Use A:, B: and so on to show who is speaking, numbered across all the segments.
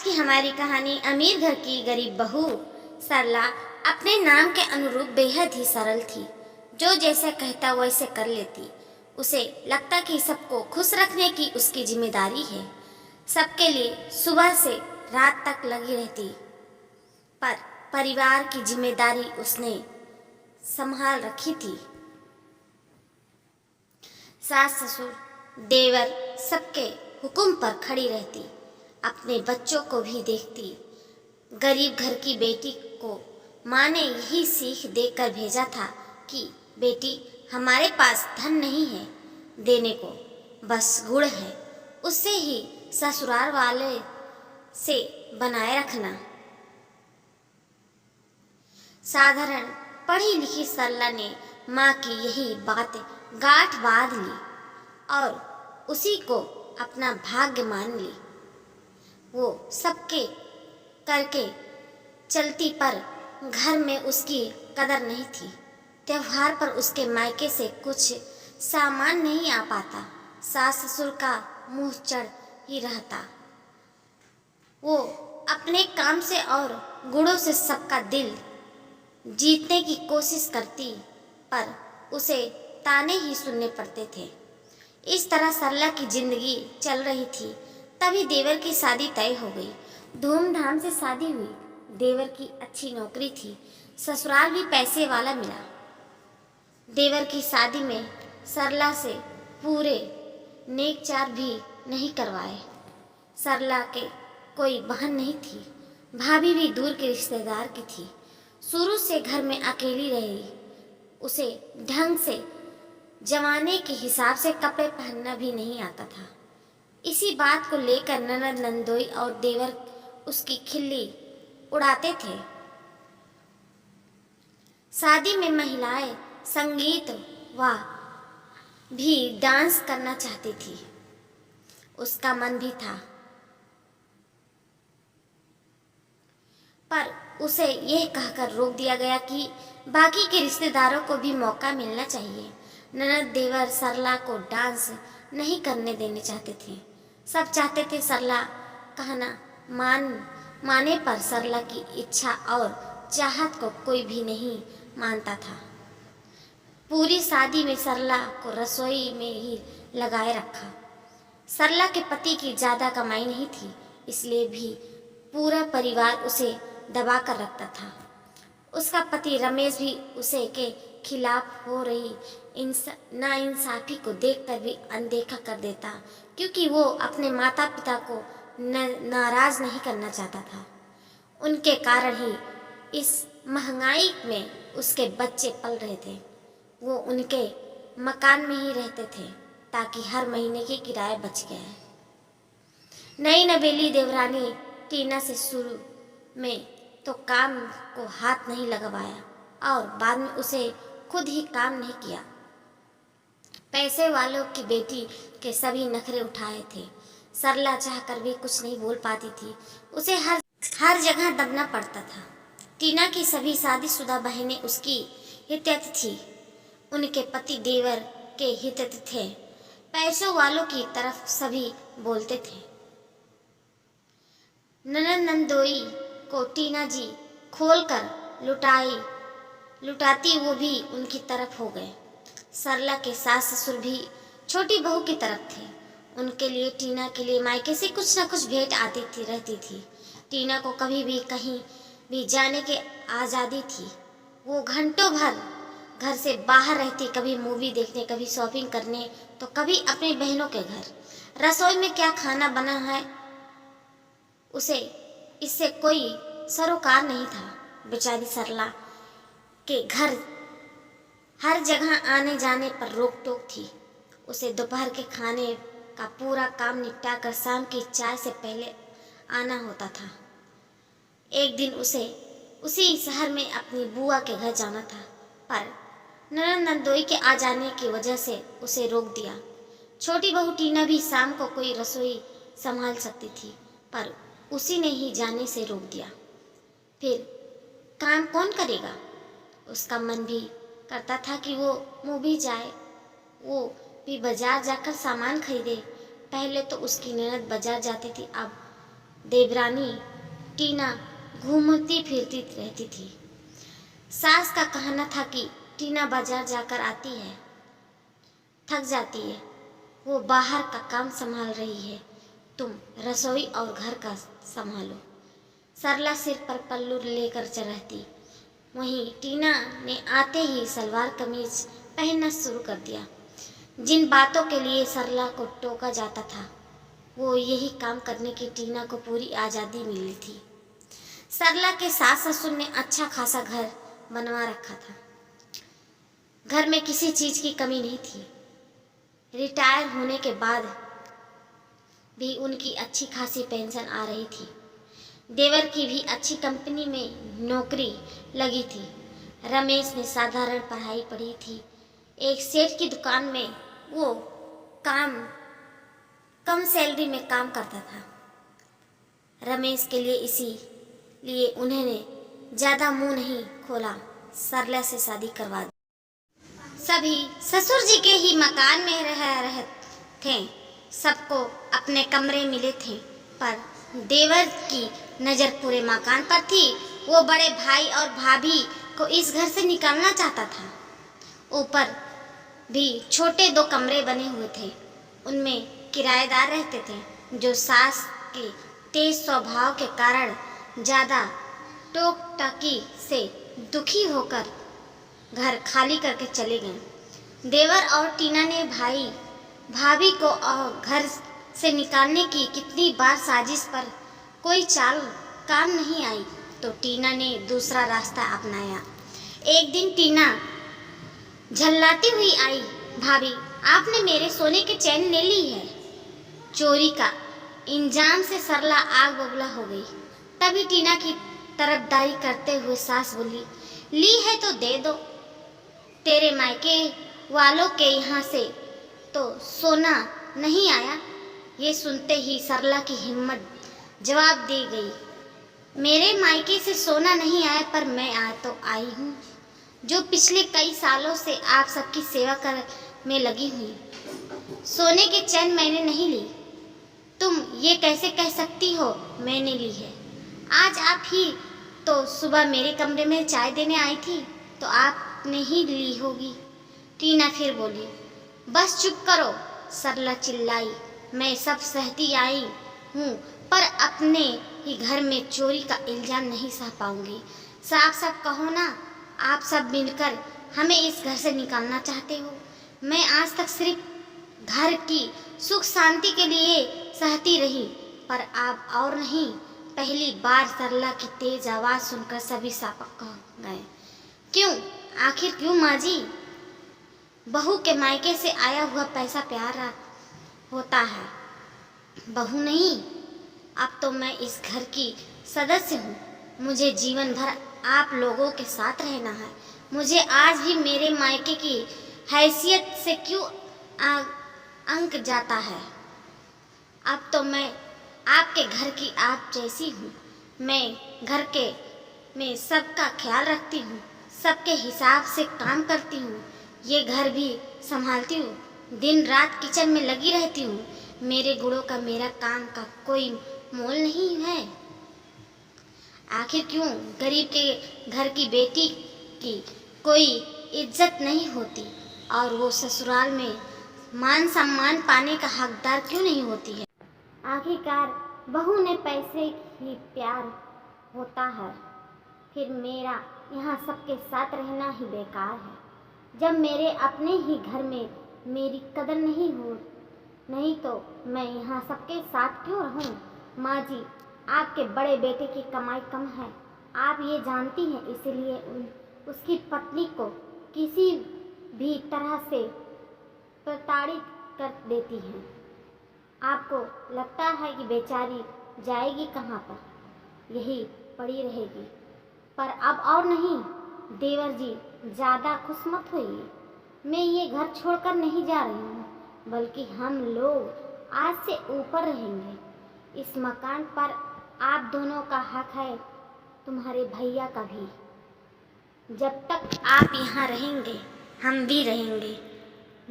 A: की हमारी कहानी अमीर घर की गरीब बहू। सरला अपने नाम के अनुरूप बेहद ही सरल थी। जो जैसा कहता वैसे कर लेती। उसे लगता कि सबको खुश रखने की उसकी जिम्मेदारी है। सबके लिए सुबह से रात तक लगी रहती। पर परिवार की जिम्मेदारी उसने संभाल रखी थी। सास ससुर देवर सबके हुक्म पर खड़ी रहती। अपने बच्चों को भी देखती। गरीब घर की बेटी को माँ ने यही सीख देकर भेजा था कि बेटी, हमारे पास धन नहीं है देने को, बस गुण है, उससे ही ससुराल वाले से बनाए रखना। साधारण पढ़ी लिखी सरला ने माँ की यही बात गांठ बांध ली और उसी को अपना भाग्य मान ली। वो सबके करके चलती, पर घर में उसकी कदर नहीं थी। त्योहार पर उसके मायके से कुछ सामान नहीं आ पाता। सास ससुर का मुंह चढ़ ही रहता। वो अपने काम से और गुणों से सबका दिल जीतने की कोशिश करती, पर उसे ताने ही सुनने पड़ते थे। इस तरह सरला की जिंदगी चल रही थी। तभी देवर की शादी तय हो गई। धूमधाम से शादी हुई। देवर की अच्छी नौकरी थी। ससुराल भी पैसे वाला मिला। देवर की शादी में सरला से पूरे नेक चार भी नहीं करवाए। सरला के कोई बहन नहीं थी। भाभी भी दूर के रिश्तेदार की थी। शुरू से घर में अकेली रही। उसे ढंग से जमाने के हिसाब से कपड़े पहनना भी नहीं आता था। इसी बात को लेकर ननद नंदोई और देवर उसकी खिल्ली उड़ाते थे। शादी में महिलाएं संगीत व भी डांस करना चाहती थी। उसका मन भी था, पर उसे यह कहकर रोक दिया गया कि बाकी के रिश्तेदारों को भी मौका मिलना चाहिए। ननद देवर सरला को डांस नहीं करने देने चाहते थे। सब चाहते थे सरला कहना माने, पर सरला की इच्छा और चाहत को कोई भी नहीं मानता था। पूरी शादी में सरला को रसोई में ही लगाए रखा। सरला के पति की ज्यादा कमाई नहीं थी, इसलिए भी पूरा परिवार उसे दबा कर रखता था। उसका पति रमेश भी उसे के खिलाफ हो रही नाइंसाफी को देखकर भी अनदेखा कर देता, क्योंकि वो अपने माता पिता को नाराज नहीं करना चाहता था। उनके कारण ही इस महंगाई में उसके बच्चे पल रहे थे। वो उनके मकान में ही रहते थे ताकि हर महीने की किराया बच गया। नई नवेली देवरानी टीना से शुरू में तो काम को हाथ नहीं लगवाया और बाद में उसे खुद ही काम नहीं किया। पैसे वालों की बेटी के सभी नखरे उठाए थे। सरला चाहकर भी कुछ नहीं बोल पाती थी। उसे हर जगह दबना पड़ता था। टीना की सभी शादीशुदा बहनें उसकी हितैषी थी। उनके पति देवर के हितैषी थे। पैसों वालों की तरफ सभी बोलते थे। ननद नंदोई को टीना जी खोलकर लुटाती, वो भी उनकी तरफ हो गए। सरला के सास ससुर भी छोटी बहू की तरफ थे। उनके लिए टीना के लिए मायके से कुछ न कुछ भेंट आती रहती थी। टीना को कभी भी कहीं भी जाने की आज़ादी थी। वो घंटों भर घर से बाहर रहती, कभी मूवी देखने, कभी शॉपिंग करने, तो कभी अपनी बहनों के घर। रसोई में क्या खाना बना है उसे इससे कोई सरोकार नहीं था। बेचारी सरला के घर हर जगह आने जाने पर रोक टोक थी। उसे दोपहर के खाने का पूरा काम निपटा कर शाम की चाय से पहले आना होता था। एक दिन उसे उसी शहर में अपनी बुआ के घर जाना था, पर ननद नंदोई के आ जाने की वजह से उसे रोक दिया। छोटी बहू टीना भी शाम को कोई रसोई संभाल सकती थी, पर उसी ने ही जाने से रोक दिया। फिर काम कौन करेगा? उसका मन भी करता था कि वो मूवी जाए, वो भी बाजार जाकर सामान खरीदे। पहले तो उसकी ननद बाजार जाती थी, अब देवरानी टीना घूमती फिरती रहती थी। सास का कहना था कि टीना बाजार जाकर आती है, थक जाती है, वो बाहर का काम संभाल रही है, तुम रसोई और घर का संभालो। सरला सिर पर पल्लू लेकर रहती। वहीं टीना ने आते ही सलवार कमीज पहनना शुरू कर दिया। जिन बातों के लिए सरला को टोका जाता था, वो यही काम करने की टीना को पूरी आज़ादी मिली थी। सरला के सास ससुर ने अच्छा खासा घर बनवा रखा था। घर में किसी चीज़ की कमी नहीं थी। रिटायर होने के बाद भी उनकी अच्छी खासी पेंशन आ रही थी। देवर की भी अच्छी कंपनी में नौकरी लगी थी। रमेश ने साधारण पढ़ाई पढ़ी थी। एक सेठ की दुकान में वो कम सैलरी में काम करता था। रमेश के लिए इसीलिए उन्होंने ज़्यादा मुंह नहीं खोला, सरला से शादी करवा दी। सभी ससुर जी के ही मकान में रह रहे थे। सबको अपने कमरे मिले थे, पर देवर की नज़र पूरे मकान पर थी। वो बड़े भाई और भाभी को इस घर से निकालना चाहता था। ऊपर भी छोटे 2 कमरे बने हुए थे, उनमें किराएदार रहते थे, जो सास के तेज स्वभाव के कारण ज़्यादा टोक-टाकी से दुखी होकर घर खाली करके चले गए। देवर और टीना ने भाई भाभी को घर से निकालने की कितनी बार साजिश, पर कोई चाल काम नहीं आई, तो टीना ने दूसरा रास्ता अपनाया। एक दिन टीना झल्लाती हुई आई, भाभी आपने मेरे सोने के चैन ले ली है। चोरी का इंजाम से सरला आग बबूला हो गई। तभी टीना की तरफदारी करते हुए सास बोली, ली है तो दे दो, तेरे मायके वालों के यहाँ से तो सोना नहीं आया। ये सुनते ही सरला की हिम्मत जवाब दे गई, मेरे मायके से सोना नहीं आया, पर मैं तो आई हूँ, जो पिछले कई सालों से आप सबकी सेवा कर में लगी हुई। सोने के चैन मैंने नहीं ली। तुम ये कैसे कह सकती हो मैंने ली है? आज आप ही तो सुबह मेरे कमरे में चाय देने आई थी, तो आपने ही ली होगी। टीना फिर बोली, बस चुप करो। सरला चिल्लाई, मैं सब सहती आई हूँ, पर अपने ही घर में चोरी का इल्जाम नहीं सह पाऊंगी। साफ साफ कहो ना, आप सब मिलकर हमें इस घर से निकालना चाहते हो। मैं आज तक सिर्फ घर की सुख शांति के लिए सहती रही, पर आप और नहीं। पहली बार सरला की तेज आवाज सुनकर सभी सापक गए। क्यों? आखिर क्यों माँ जी? बहू के मायके से आया हुआ पैसा प्यारा होता है, बहू नहीं। अब तो मैं इस घर की सदस्य हूँ, मुझे जीवन भर आप लोगों के साथ रहना है। मुझे आज भी मेरे मायके की हैसियत से क्यों अंक जाता है? अब तो मैं आपके घर की आप जैसी हूँ। मैं घर के में सबका ख्याल रखती हूँ, सबके हिसाब से काम करती हूँ, ये घर भी संभालती हूँ, दिन रात किचन में लगी रहती हूँ। मेरे गुणों का, मेरा काम का कोई मोल नहीं है। आखिर क्यों गरीब के घर की बेटी की कोई इज्जत नहीं होती, और वो ससुराल में मान सम्मान पाने का हकदार क्यों नहीं होती है? आखिरकार बहू ने पैसे ही प्यार होता है, फिर मेरा यहाँ सबके साथ रहना ही बेकार है। जब मेरे अपने ही घर में मेरी कदर नहीं तो मैं यहाँ सबके साथ क्यों रहूँ? माँ जी, आपके बड़े बेटे की कमाई कम है, आप ये जानती हैं, इसलिए उसकी पत्नी को किसी भी तरह से प्रताड़ित कर देती हैं। आपको लगता है कि बेचारी जाएगी कहाँ पर, यही पड़ी रहेगी। पर अब और नहीं, देवर जी ज़्यादा खुश मत होइए। मैं ये घर छोड़कर नहीं जा रही हूँ, बल्कि हम लोग आज से ऊपर रहेंगे। इस मकान पर आप दोनों का हक है, तुम्हारे भैया का भी। जब तक आप यहाँ रहेंगे हम भी रहेंगे।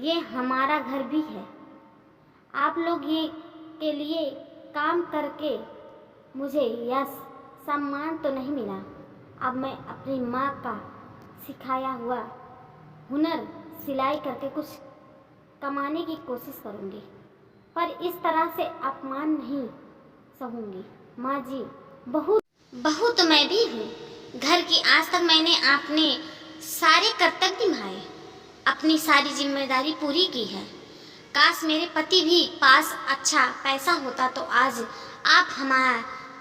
A: ये हमारा घर भी है। आप लोग ये के लिए काम करके मुझे यश सम्मान तो नहीं मिला। अब मैं अपनी माँ का सिखाया हुआ हुनर सिलाई करके कुछ कमाने की कोशिश करूँगी, पर इस तरह से अपमान नहीं सहूँगी। माँ जी, बहू तो मैं भी हूँ। घर की आज तक मैंने अपने सारे कर्तव्य निभाए, अपनी सारी जिम्मेदारी पूरी की है। काश मेरे पति भी पास अच्छा पैसा होता तो आज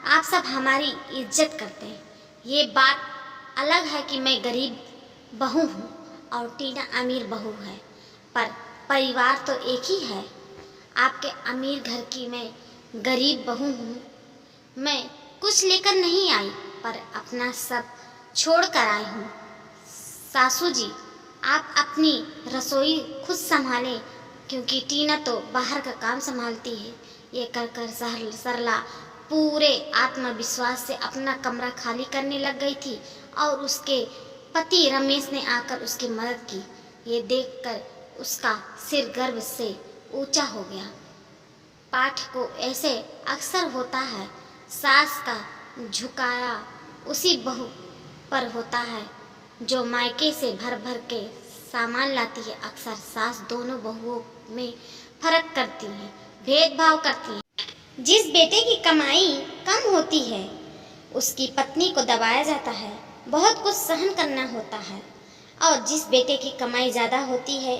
A: आप सब हमारी इज्जत करते। ये बात अलग है कि मैं गरीब बहू हूँ और टीना अमीर बहू है, पर परिवार तो एक ही है। आपके अमीर घर की मैं गरीब बहू हूँ। मैं कुछ लेकर नहीं आई, पर अपना सब छोड़ कर आई हूँ। सासू जी, आप अपनी रसोई खुद संभालें, क्योंकि टीना तो बाहर का काम संभालती है। ये कर सरला पूरे आत्मविश्वास से अपना कमरा खाली करने लग गई थी और उसके पति रमेश ने आकर उसकी मदद की। ये देखकर उसका सिर गर्व से ऊंचा हो गया। पाठ को ऐसे अक्सर होता है, सास का झुकाया उसी बहू पर होता है जो मायके से भर भर के सामान लाती है। अक्सर सास दोनों बहुओं में फर्क करती है, भेदभाव करती है। जिस बेटे की कमाई कम होती है उसकी पत्नी को दबाया जाता है, बहुत कुछ सहन करना होता है, और जिस बेटे की कमाई ज़्यादा होती है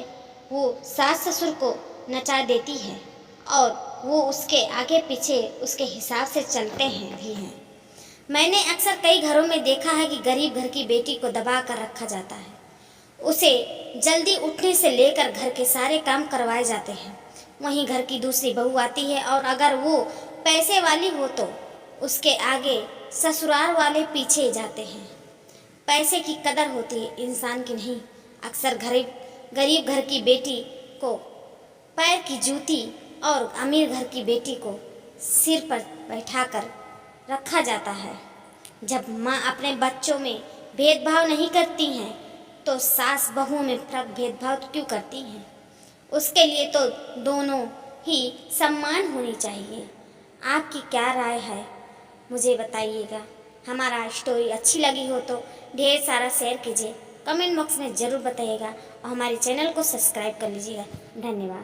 A: वो सास ससुर को नचा देती है और वो उसके आगे पीछे उसके हिसाब से चलते हैं भी हैं। मैंने अक्सर कई घरों में देखा है कि गरीब घर की बेटी को दबा कर रखा जाता है। उसे जल्दी उठने से लेकर घर के सारे काम करवाए जाते हैं। वहीं घर की दूसरी बहू आती है और अगर वो पैसे वाली हो तो उसके आगे ससुराल वाले पीछे जाते हैं। पैसे की कदर होती है, इंसान की नहीं। अक्सर गरीब घर की बेटी को पैर की जूती और अमीर घर की बेटी को सिर पर बैठाकर रखा जाता है। जब माँ अपने बच्चों में भेदभाव नहीं करती हैं तो सास बहुओं में भेदभाव क्यों करती हैं? उसके लिए तो दोनों ही सम्मान होनी चाहिए। आपकी क्या राय है मुझे बताइएगा। हमारा स्टोरी अच्छी लगी हो तो ढेर सारा शेयर कीजिए, कमेंट बॉक्स में ज़रूर बताइएगा और हमारे चैनल को सब्सक्राइब कर लीजिएगा। धन्यवाद।